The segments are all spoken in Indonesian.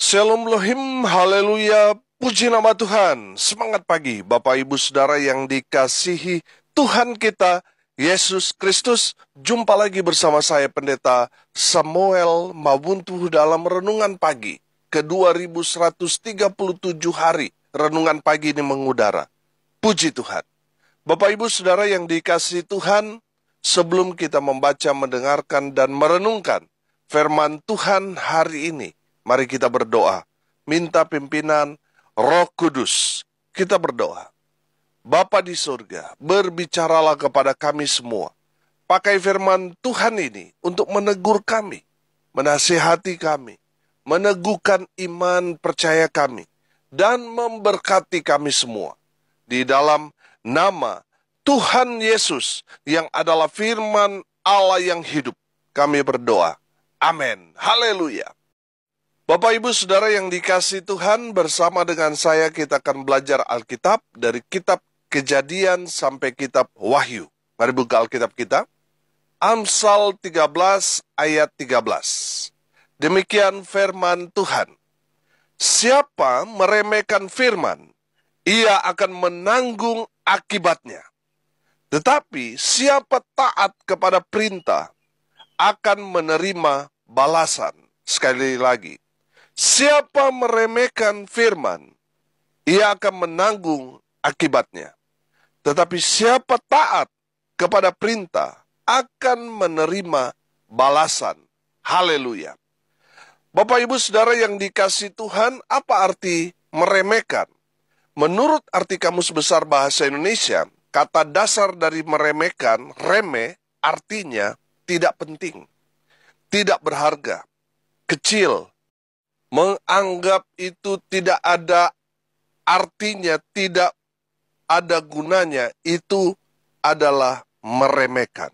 Shalom Lohim, haleluya, puji nama Tuhan. Semangat pagi, Bapak Ibu Saudara yang dikasihi Tuhan kita, Yesus Kristus. Jumpa lagi bersama saya Pendeta Samuel Mabuntu dalam Renungan Pagi ke 2137 hari. Renungan pagi ini mengudara. Puji Tuhan. Bapak Ibu Saudara yang dikasihi Tuhan, sebelum kita membaca, mendengarkan, dan merenungkan firman Tuhan hari ini, mari kita berdoa, minta pimpinan Roh Kudus. Kita berdoa. Bapa di surga, berbicaralah kepada kami semua. Pakai firman Tuhan ini untuk menegur kami, menasihati kami, meneguhkan iman percaya kami, dan memberkati kami semua. Di dalam nama Tuhan Yesus yang adalah firman Allah yang hidup, kami berdoa. Amin. Haleluya. Bapak Ibu Saudara yang dikasihi Tuhan, bersama dengan saya kita akan belajar Alkitab dari kitab Kejadian sampai kitab Wahyu. Mari buka Alkitab kita. Amsal 13 ayat 13. Demikian firman Tuhan. Siapa meremehkan firman, ia akan menanggung akibatnya. Tetapi siapa taat kepada perintah akan menerima balasan. Sekali lagi. Siapa meremehkan firman, ia akan menanggung akibatnya. Tetapi siapa taat kepada perintah, akan menerima balasan. Haleluya. Bapak Ibu Saudara yang dikasihi Tuhan, apa arti meremehkan? Menurut arti Kamus Besar Bahasa Indonesia, kata dasar dari meremehkan, remeh, artinya tidak penting, tidak berharga, kecil, menganggap itu tidak ada artinya, tidak ada gunanya, itu adalah meremehkan.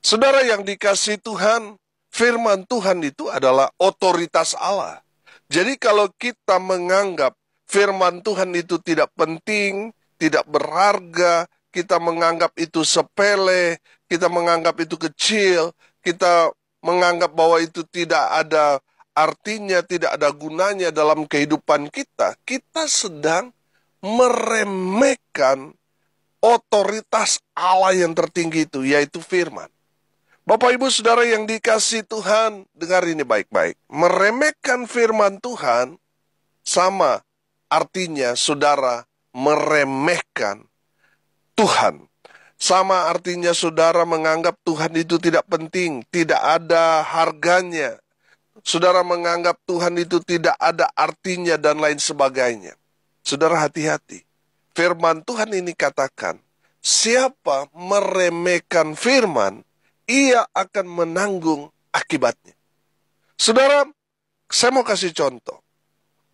Saudara yang dikasihi Tuhan, firman Tuhan itu adalah otoritas Allah. Jadi kalau kita menganggap firman Tuhan itu tidak penting, tidak berharga, kita menganggap itu sepele, kita menganggap itu kecil, kita menganggap bahwa itu tidak ada artinya, tidak ada gunanya dalam kehidupan kita, kita sedang meremehkan otoritas Allah yang tertinggi itu, yaitu firman. Bapak Ibu Saudara yang dikasihi Tuhan, dengar ini baik-baik. Meremehkan firman Tuhan sama artinya saudara meremehkan Tuhan. Sama artinya saudara menganggap Tuhan itu tidak penting, tidak ada harganya. Saudara menganggap Tuhan itu tidak ada artinya dan lain sebagainya. Saudara hati-hati. Firman Tuhan ini katakan, siapa meremehkan firman, ia akan menanggung akibatnya. Saudara, saya mau kasih contoh.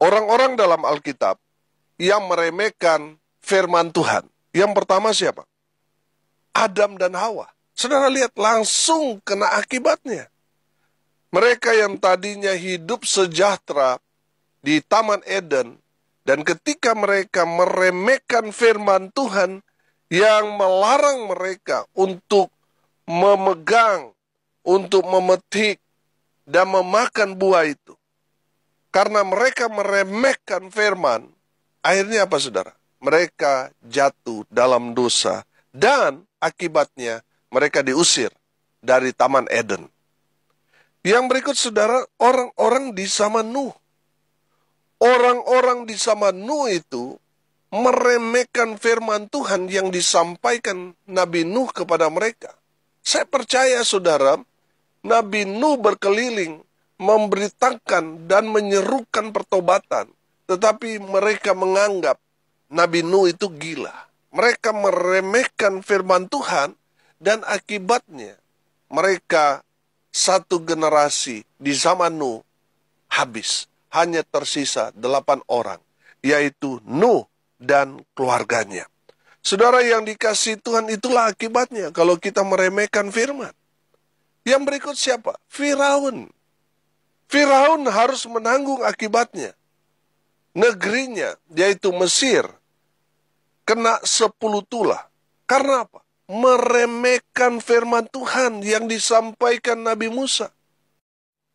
Orang-orang dalam Alkitab yang meremehkan firman Tuhan. Yang pertama siapa? Adam dan Hawa. Saudara lihat, langsung kena akibatnya. Mereka yang tadinya hidup sejahtera di Taman Eden, dan ketika mereka meremehkan firman Tuhan yang melarang mereka untuk memegang, untuk memetik, dan memakan buah itu. Karena mereka meremehkan firman, akhirnya apa saudara? Mereka jatuh dalam dosa, dan akibatnya mereka diusir dari Taman Eden. Yang berikut saudara, orang-orang di zaman Nuh. Orang-orang di zaman Nuh itu meremehkan firman Tuhan yang disampaikan Nabi Nuh kepada mereka. Saya percaya saudara, Nabi Nuh berkeliling memberitakan dan menyerukan pertobatan. Tetapi mereka menganggap Nabi Nuh itu gila. Mereka meremehkan firman Tuhan dan akibatnya mereka satu generasi di zaman Nuh habis. Hanya tersisa 8 orang, yaitu Nuh dan keluarganya. Saudara yang dikasihi Tuhan, itulah akibatnya kalau kita meremehkan firman. Yang berikut siapa? Firaun. Firaun harus menanggung akibatnya. Negerinya, yaitu Mesir, kena 10 tulah. Karena apa? Meremehkan firman Tuhan yang disampaikan Nabi Musa.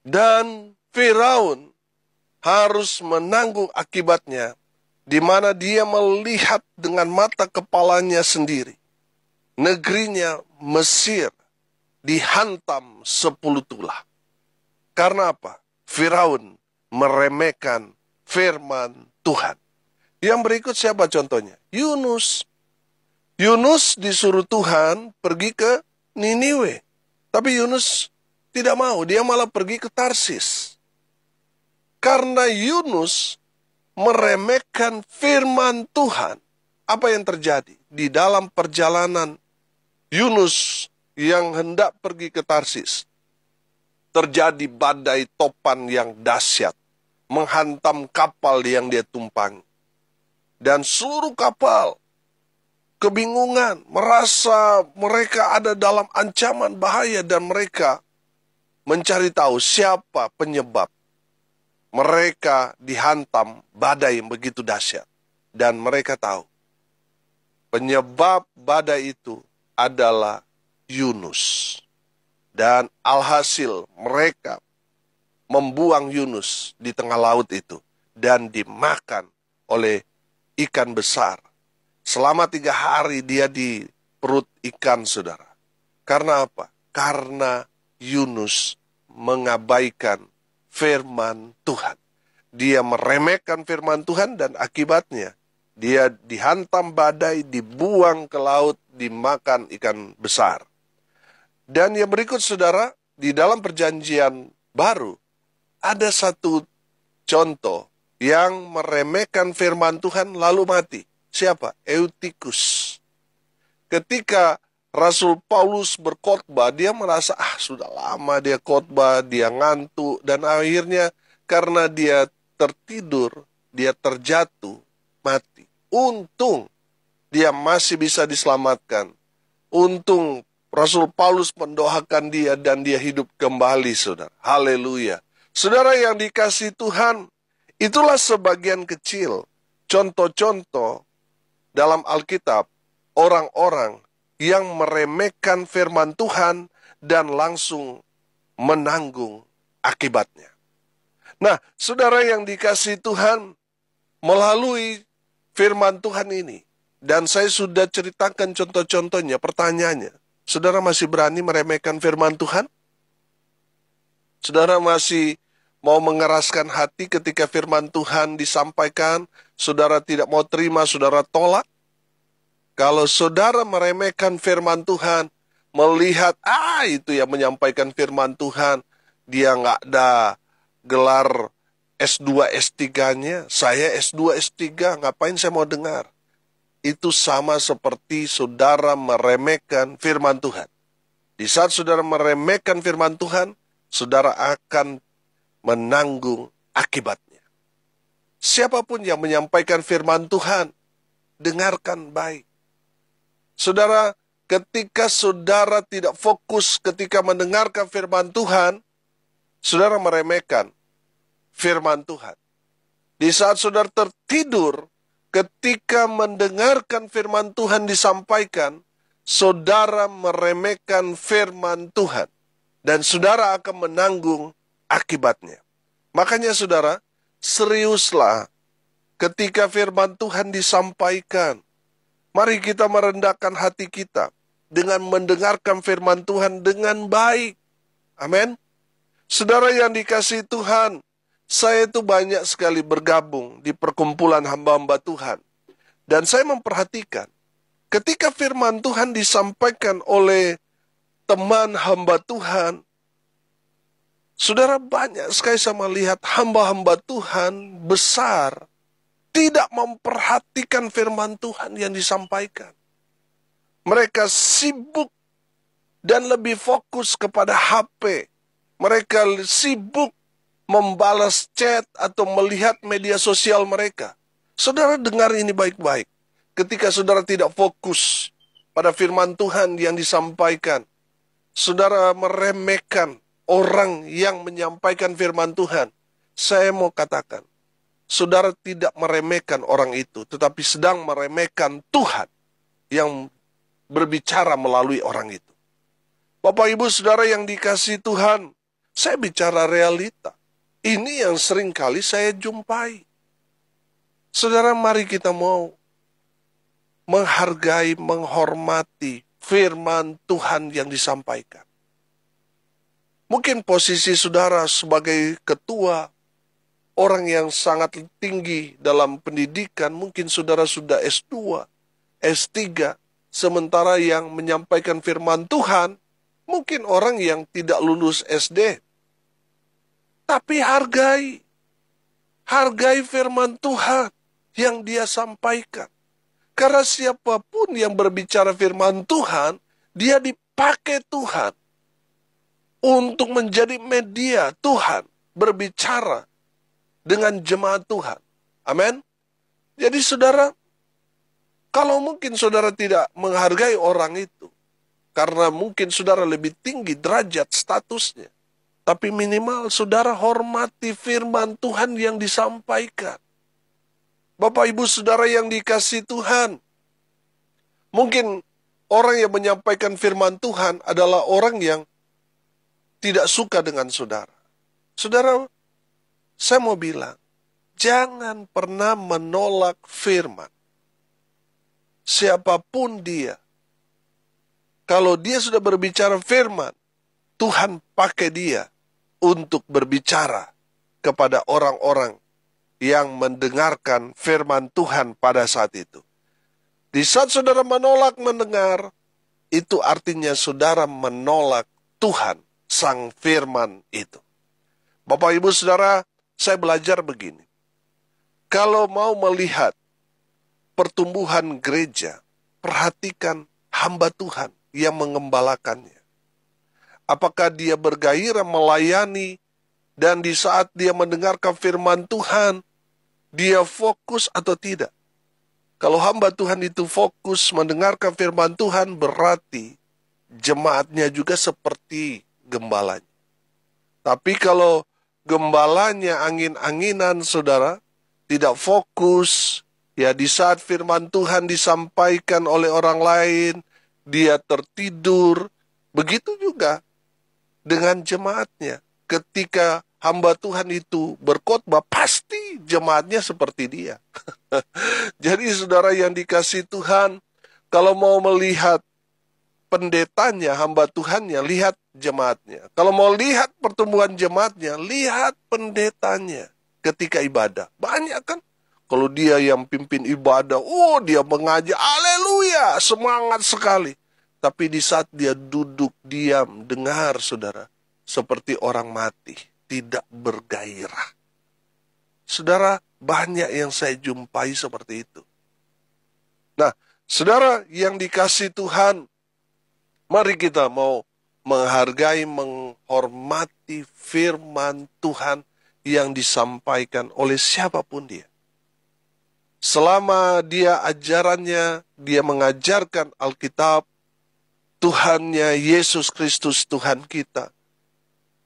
Dan Firaun harus menanggung akibatnya, di mana dia melihat dengan mata kepalanya sendiri. Negerinya Mesir dihantam 10 tulah. Karena apa? Firaun meremehkan firman Tuhan. Yang berikut siapa contohnya? Yunus. Yunus disuruh Tuhan pergi ke Niniwe. Tapi Yunus tidak mau, dia malah pergi ke Tarsis. Karena Yunus meremehkan firman Tuhan, apa yang terjadi? Di dalam perjalanan Yunus yang hendak pergi ke Tarsis, terjadi badai topan yang dahsyat, menghantam kapal yang dia tumpangi. Dan seluruh kapal kebingungan, merasa mereka ada dalam ancaman bahaya, dan mereka mencari tahu siapa penyebab mereka dihantam badai yang begitu dahsyat. Dan mereka tahu penyebab badai itu adalah Yunus. Dan alhasil mereka membuang Yunus di tengah laut itu dan dimakan oleh ikan besar. Selama 3 hari dia di perut ikan, saudara. Karena apa? Karena Yunus mengabaikan firman Tuhan. Dia meremehkan firman Tuhan dan akibatnya dia dihantam badai, dibuang ke laut, dimakan ikan besar. Dan yang berikut, saudara, di dalam perjanjian baru, ada satu contoh yang meremehkan firman Tuhan lalu mati. Siapa? Eutikus. Ketika Rasul Paulus berkhotbah, dia merasa, sudah lama dia khotbah, dia ngantuk, dan akhirnya karena dia tertidur, dia terjatuh, mati. Untung dia masih bisa diselamatkan. Untung Rasul Paulus mendoakan dia dan dia hidup kembali, saudara. Haleluya. Saudara yang dikasihi Tuhan, itulah sebagian kecil contoh-contoh dalam Alkitab orang-orang yang meremehkan firman Tuhan dan langsung menanggung akibatnya. Nah, saudara yang dikasihi Tuhan, melalui firman Tuhan ini, dan saya sudah ceritakan contoh-contohnya, pertanyaannya, saudara masih berani meremehkan firman Tuhan? Saudara masih mau mengeraskan hati ketika firman Tuhan disampaikan, saudara tidak mau terima, saudara tolak? Kalau saudara meremehkan firman Tuhan, melihat, itu yang menyampaikan firman Tuhan, dia nggak ada gelar S2, S3-nya, saya S2, S3, ngapain saya mau dengar? Itu sama seperti saudara meremehkan firman Tuhan. Di saat saudara meremehkan firman Tuhan, saudara akan menanggung akibatnya. Siapapun yang menyampaikan firman Tuhan, dengarkan baik. Saudara, ketika saudara tidak fokus ketika mendengarkan firman Tuhan, saudara meremehkan firman Tuhan. Di saat saudara tertidur, ketika mendengarkan firman Tuhan disampaikan, saudara meremehkan firman Tuhan. Dan saudara akan menanggung akibatnya. Makanya saudara, seriuslah ketika firman Tuhan disampaikan. Mari kita merendahkan hati kita dengan mendengarkan firman Tuhan dengan baik. Amin. Saudara yang dikasihi Tuhan, saya itu banyak sekali bergabung di perkumpulan hamba-hamba Tuhan. Dan saya memperhatikan, ketika firman Tuhan disampaikan oleh teman hamba Tuhan, saudara, banyak sekali saya melihat hamba-hamba Tuhan besar tidak memperhatikan firman Tuhan yang disampaikan. Mereka sibuk dan lebih fokus kepada HP. Mereka sibuk membalas chat atau melihat media sosial mereka. Saudara dengar ini baik-baik. Ketika saudara tidak fokus pada firman Tuhan yang disampaikan, saudara meremehkan orang yang menyampaikan firman Tuhan. Saya mau katakan, saudara tidak meremehkan orang itu, tetapi sedang meremehkan Tuhan yang berbicara melalui orang itu. Bapak, Ibu, saudara yang dikasihi Tuhan, saya bicara realita. Ini yang sering kali saya jumpai. Saudara, mari kita mau menghargai, menghormati firman Tuhan yang disampaikan. Mungkin posisi saudara sebagai ketua, orang yang sangat tinggi dalam pendidikan, mungkin saudara sudah S2, S3, sementara yang menyampaikan firman Tuhan, mungkin orang yang tidak lulus SD. Tapi hargai firman Tuhan yang dia sampaikan. Karena siapapun yang berbicara firman Tuhan, dia dipakai Tuhan untuk menjadi media Tuhan berbicara dengan jemaat Tuhan. Amin. Jadi saudara, kalau mungkin saudara tidak menghargai orang itu, karena mungkin saudara lebih tinggi derajat statusnya, tapi minimal saudara hormati firman Tuhan yang disampaikan. Bapak Ibu Saudara yang dikasihi Tuhan, mungkin orang yang menyampaikan firman Tuhan adalah orang yang tidak suka dengan saudara. Saudara, saya mau bilang, jangan pernah menolak firman. Siapapun dia, kalau dia sudah berbicara firman, Tuhan pakai dia untuk berbicara kepada orang-orang yang mendengarkan firman Tuhan pada saat itu. Di saat saudara menolak mendengar, itu artinya saudara menolak Tuhan, sang firman itu. Bapak Ibu Saudara, saya belajar begini. Kalau mau melihat pertumbuhan gereja, perhatikan hamba Tuhan yang mengembalakannya. Apakah dia bergairah melayani, dan di saat dia mendengarkan firman Tuhan, dia fokus atau tidak? Kalau hamba Tuhan itu fokus mendengarkan firman Tuhan, berarti jemaatnya juga seperti gembalanya. Tapi kalau gembalanya angin-anginan, saudara, tidak fokus, ya di saat firman Tuhan disampaikan oleh orang lain, dia tertidur, begitu juga dengan jemaatnya. Ketika hamba Tuhan itu berkhotbah, pasti jemaatnya seperti dia. Jadi saudara yang dikasihi Tuhan, kalau mau melihat pendetanya, hamba Tuhannya, lihat jemaatnya. Kalau mau lihat pertumbuhan jemaatnya, lihat pendetanya ketika ibadah. Banyak kan? Kalau dia yang pimpin ibadah, oh dia mengajar, haleluya, semangat sekali. Tapi di saat dia duduk diam, dengar saudara, seperti orang mati, tidak bergairah. Saudara, banyak yang saya jumpai seperti itu. Nah, saudara yang dikasihi Tuhan, mari kita mau menghargai, menghormati firman Tuhan yang disampaikan oleh siapapun dia. Selama dia ajarannya, dia mengajarkan Alkitab, Tuhannya Yesus Kristus Tuhan kita,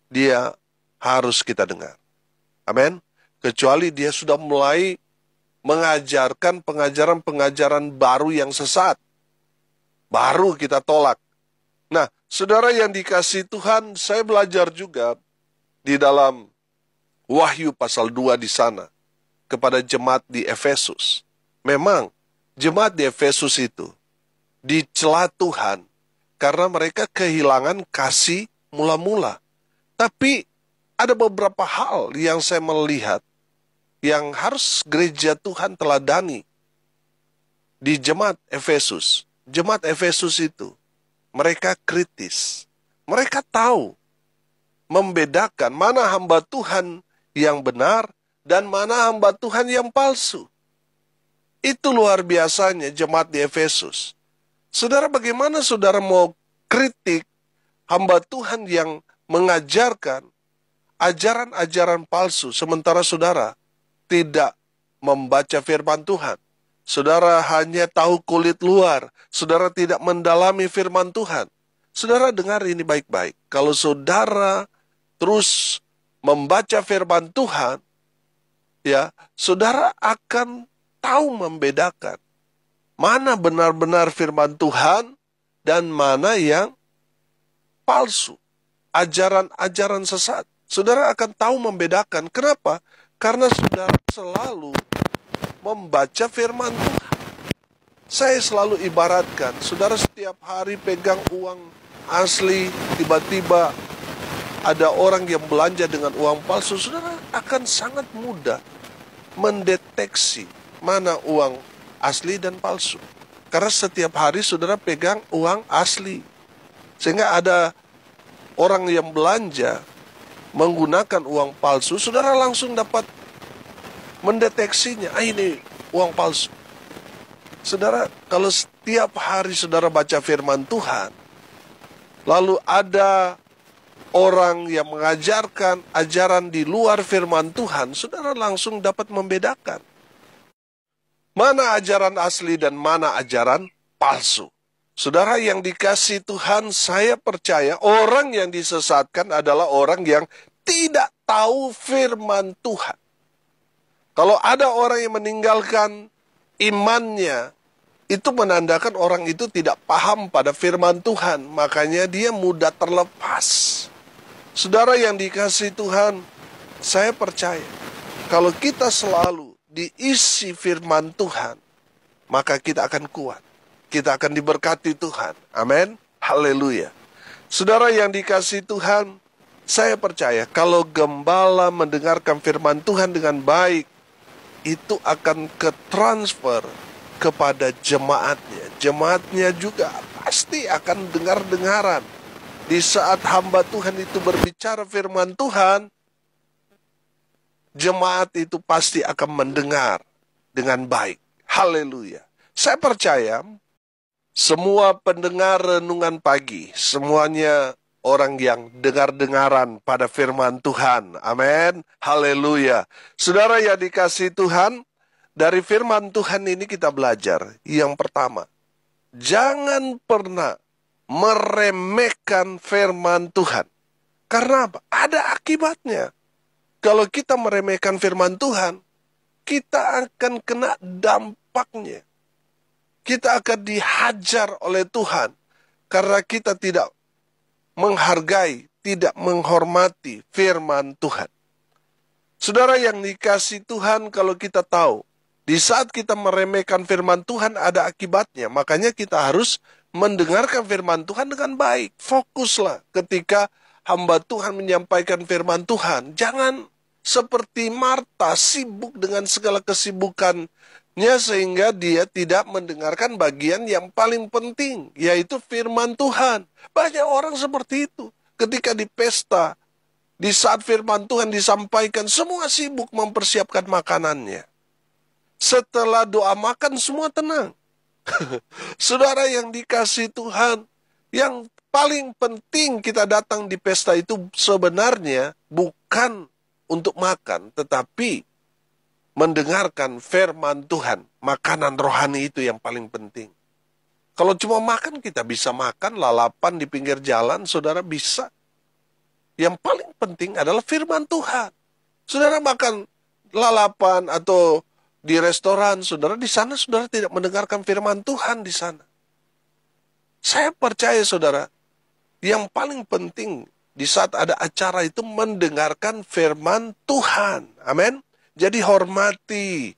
dia harus kita dengar. Amin. Kecuali dia sudah mulai mengajarkan pengajaran-pengajaran baru yang sesat, baru kita tolak. Nah, saudara yang dikasihi Tuhan, saya belajar juga di dalam Wahyu pasal 2 di sana, kepada jemaat di Efesus. Memang, jemaat di Efesus itu dicela Tuhan, karena mereka kehilangan kasih mula-mula. Tapi, ada beberapa hal yang saya melihat, yang harus gereja Tuhan teladani di jemaat Efesus. Jemaat Efesus itu, mereka kritis. Mereka tahu membedakan mana hamba Tuhan yang benar dan mana hamba Tuhan yang palsu. Itu luar biasanya jemaat di Efesus. Saudara, bagaimana saudara mau kritik hamba Tuhan yang mengajarkan ajaran-ajaran palsu, sementara saudara tidak membaca firman Tuhan? Saudara hanya tahu kulit luar, saudara tidak mendalami firman Tuhan. Saudara dengar ini baik-baik. Kalau saudara terus membaca firman Tuhan, ya, saudara akan tahu membedakan mana benar-benar firman Tuhan dan mana yang palsu, ajaran-ajaran sesat. Saudara akan tahu membedakan. Kenapa? Karena saudara selalu membaca firman Tuhan. Saya selalu ibaratkan, saudara setiap hari pegang uang asli, tiba-tiba ada orang yang belanja dengan uang palsu, saudara akan sangat mudah mendeteksi mana uang asli dan palsu. Karena setiap hari saudara pegang uang asli. Sehingga ada orang yang belanja menggunakan uang palsu, saudara langsung dapat mendeteksinya. Ini uang palsu. Saudara, kalau setiap hari saudara baca firman Tuhan, lalu ada orang yang mengajarkan ajaran di luar firman Tuhan, saudara langsung dapat membedakan mana ajaran asli dan mana ajaran palsu. Saudara yang dikasihi Tuhan, saya percaya orang yang disesatkan adalah orang yang tidak tahu firman Tuhan. Kalau ada orang yang meninggalkan imannya, itu menandakan orang itu tidak paham pada firman Tuhan. Makanya dia mudah terlepas. Saudara yang dikasihi Tuhan, saya percaya kalau kita selalu diisi firman Tuhan, maka kita akan kuat. Kita akan diberkati Tuhan. Amin. Haleluya. Saudara yang dikasihi Tuhan, saya percaya kalau gembala mendengarkan firman Tuhan dengan baik, itu akan ketransfer kepada jemaatnya. Jemaatnya juga pasti akan dengar-dengaran. Di saat hamba Tuhan itu berbicara firman Tuhan, jemaat itu pasti akan mendengar dengan baik. Haleluya. Saya percaya semua pendengar renungan pagi, semuanya orang yang dengar-dengaran pada firman Tuhan. Amin. Haleluya. Saudara yang dikasihi Tuhan, dari firman Tuhan ini kita belajar. Yang pertama, jangan pernah meremehkan firman Tuhan. Karena apa? Ada akibatnya. Kalau kita meremehkan firman Tuhan, kita akan kena dampaknya. Kita akan dihajar oleh Tuhan. Karena kita tidak menghargai, tidak menghormati firman Tuhan. Saudara yang dikasihi Tuhan, kalau kita tahu, di saat kita meremehkan firman Tuhan ada akibatnya. Makanya kita harus mendengarkan firman Tuhan dengan baik. Fokuslah ketika hamba Tuhan menyampaikan firman Tuhan. Jangan seperti Marta sibuk dengan segala kesibukannya sehingga dia tidak mendengarkan bagian yang paling penting, yaitu firman Tuhan. Banyak orang seperti itu. Ketika di pesta, di saat firman Tuhan disampaikan, semua sibuk mempersiapkan makanannya. Setelah doa makan, semua tenang. Saudara yang dikasihi Tuhan, yang paling penting kita datang di pesta itu sebenarnya bukan untuk makan, tetapi mendengarkan firman Tuhan. Makanan rohani itu yang paling penting. Kalau cuma makan, kita bisa makan lalapan di pinggir jalan, saudara bisa. Yang paling penting adalah firman Tuhan. Saudara makan lalapan atau di restoran, saudara di sana saudara tidak mendengarkan firman Tuhan di sana. Saya percaya saudara, yang paling penting di saat ada acara itu mendengarkan firman Tuhan. Amin. Jadi hormati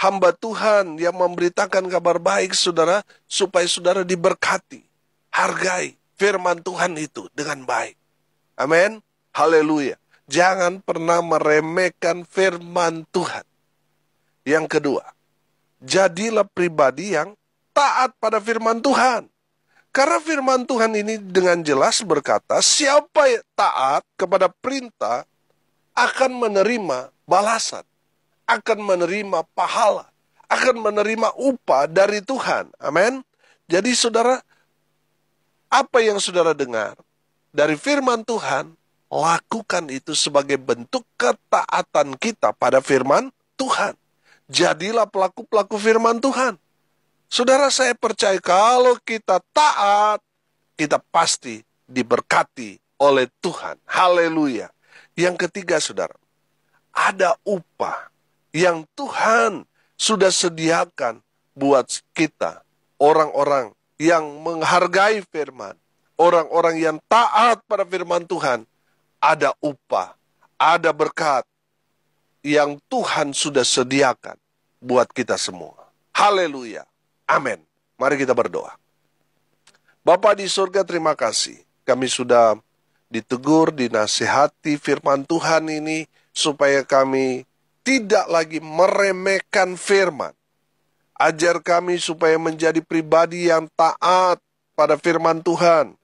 hamba Tuhan yang memberitakan kabar baik saudara, supaya saudara diberkati. Hargai firman Tuhan itu dengan baik. Amin. Haleluya. Jangan pernah meremehkan firman Tuhan. Yang kedua, jadilah pribadi yang taat pada firman Tuhan. Karena firman Tuhan ini dengan jelas berkata, siapa yang taat kepada perintah akan menerima balasan, akan menerima pahala, akan menerima upah dari Tuhan. Amin. Jadi saudara, apa yang saudara dengar dari firman Tuhan, lakukan itu sebagai bentuk ketaatan kita pada firman Tuhan. Jadilah pelaku-pelaku firman Tuhan. Saudara, saya percaya kalau kita taat, kita pasti diberkati oleh Tuhan. Haleluya. Yang ketiga, saudara, ada upah yang Tuhan sudah sediakan buat kita. Orang-orang yang menghargai firman, orang-orang yang taat pada firman Tuhan, ada upah ada berkat yang Tuhan sudah sediakan buat kita semua. Haleluya. Amin. Mari kita berdoa. Bapa di surga, terima kasih. Kami sudah ditegur, dinasihati firman Tuhan ini, supaya kami tidak lagi meremehkan firman. Ajar kami supaya menjadi pribadi yang taat pada firman Tuhan.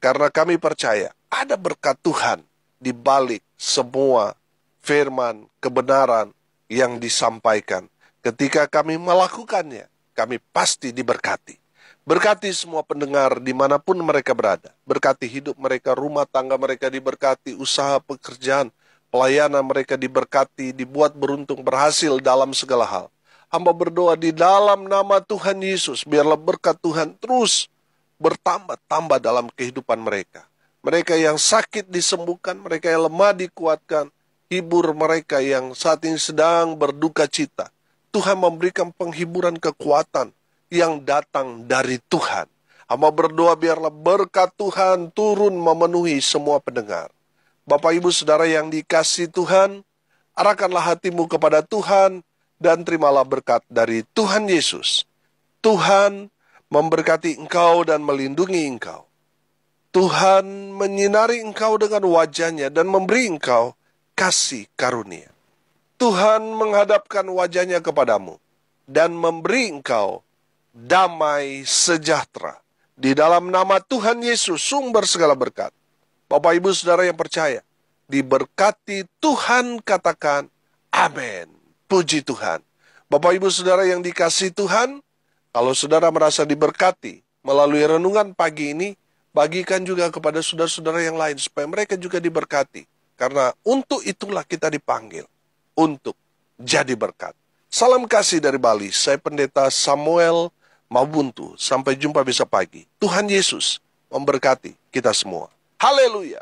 Karena kami percaya ada berkat Tuhan di balik semua firman kebenaran yang disampaikan. Ketika kami melakukannya, kami pasti diberkati. Berkati semua pendengar dimanapun mereka berada. Berkati hidup mereka, rumah tangga mereka diberkati, usaha pekerjaan, pelayanan mereka diberkati, dibuat beruntung, berhasil dalam segala hal. Hamba berdoa di dalam nama Tuhan Yesus, biarlah berkat Tuhan terus bertambah-tambah dalam kehidupan mereka. Mereka yang sakit disembuhkan, mereka yang lemah dikuatkan, hibur mereka yang saat ini sedang berduka cita. Tuhan memberikan penghiburan kekuatan yang datang dari Tuhan. Hamba berdoa biarlah berkat Tuhan turun memenuhi semua pendengar. Bapak Ibu Saudara yang dikasihi Tuhan, arahkanlah hatimu kepada Tuhan dan terimalah berkat dari Tuhan Yesus. Tuhan memberkati engkau dan melindungi engkau. Tuhan menyinari engkau dengan wajahnya dan memberi engkau kasih karunia. Tuhan menghadapkan wajahnya kepadamu dan memberi engkau damai sejahtera. Di dalam nama Tuhan Yesus, sumber segala berkat. Bapak Ibu Saudara yang percaya, diberkati Tuhan, katakan amin. Puji Tuhan. Bapak Ibu Saudara yang dikasihi Tuhan, kalau saudara merasa diberkati melalui renungan pagi ini, bagikan juga kepada saudara-saudara yang lain supaya mereka juga diberkati. Karena untuk itulah kita dipanggil, untuk jadi berkat. Salam kasih dari Bali, saya Pendeta Samuel Mabuntu. Sampai jumpa besok pagi. Tuhan Yesus memberkati kita semua. Haleluya.